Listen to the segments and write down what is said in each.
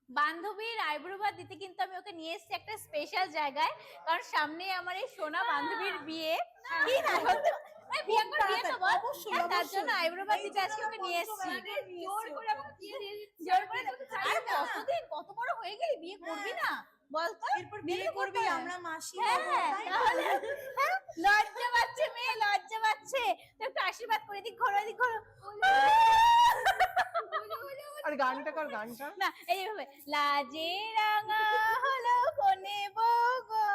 বান্ধবীর আইব্রো ভাত দিতে কিন্তু আমি ওকে নিয়ে এসেছি একটা স্পেশাল জায়গায়, কারণ সামনে আমার এই সোনা বান্ধবীর বিয়ে। কি না বলতে বিয়াঙ্কার বিয়ে তো বল, তার জন্য আইব্রো ভাত দিতে আজকে ওকে নিয়ে এসেছি। জোর করে আমাকে বিয়ে দিয়ে দিচ্ছি, জোর করে। আর কতদিন, কত বড় হয়ে গেলি, বিয়ে করবি না বলতো? এরপর বিয়ে করবি, আমরা মাসি। লজ্জা পাচ্ছে মেয়ে, লজ্জা পাচ্ছে। তো একটু আশীর্বাদ করে দিক, ঘোরা দিক, ঘোরা। আর গানটা কর, গানটা না এইভাবে, লাজে রাঙা হলো কোনে বগো,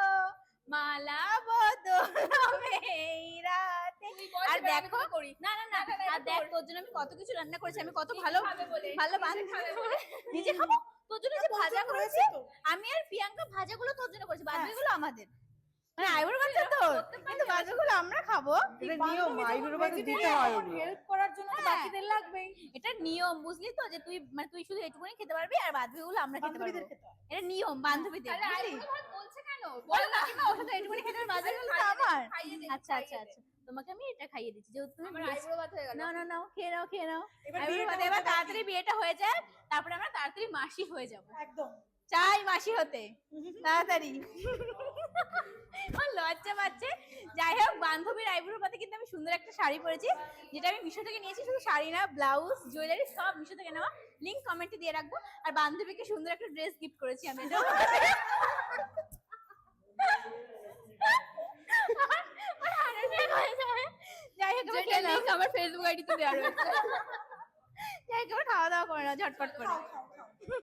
মালা বদলাবে এই রাতে। আর দেখো না না না, আর দেখ তোর জন্য আমি কত কিছু রান্না করেছি, আমি কত ভালো ভালো নিজে খাবো। তোর জন্য যে ভাজা করেছি আমি আর প্রিয়াঙ্কা, ভাজাগুলো তোর জন্য করেছি, বাদবাকিগুলো আমাদের। মানে আইবুড়ো বাচ্চা তো, কিন্তু বাজারগুলো আমরা খাবো। এটা নিয়ম, আইবুড়ো ভাত দিতে হয়। হেল্প করার জন্য তো বাকিদের লাগবেই। এটা নিয়ম, বুঝলি তো, যে তুই মানে তুই শুধু এইটুকুনি খেতে পারবি আর বাদবাকিগুলো আমরা খেতে পারবো। এটা নিয়ম বান্ধবীদের। বলছে কেন? বল না, কি ওর সাথে এইটুকুনি খেতে পারবি, বাজারগুলো তো আমার। আচ্ছা আচ্ছা আচ্ছা, তোমাকে আমি এটা খাইয়ে দিচ্ছি, যেহেতু তুমি আইবুড়ো ভাত হয়ে গেল। না না নাও, খেয়ে নাও, খেয়ে নাও। এবার তাড়াতাড়ি বিয়েটা হয়ে যায়, তারপরে আমরা তাড়াতাড়ি মাসি হয়ে যাবো। একদম চাই মাসি হতে তাড়াতাড়ি। লজ্জা পাচ্ছে। যাই হোক, বান্ধবীর আইবুড়ো পাতে কিন্তু আমি সুন্দর একটা শাড়ি পরেছি, যেটা আমি মিশো থেকে নিয়েছি। শুধু শাড়ি না, ব্লাউজ, জুয়েলারি সব মিশো থেকে নেওয়া। লিংক কমেন্টে দিয়ে রাখবো। আর বান্ধবীকে সুন্দর একটা ড্রেস গিফট করেছি আমি। যাই হোক, আমার ফেসবুক আইডিতে দেওয়া রয়েছে। যাই হোক, খাওয়া দাওয়া করে না ঝটপট করে।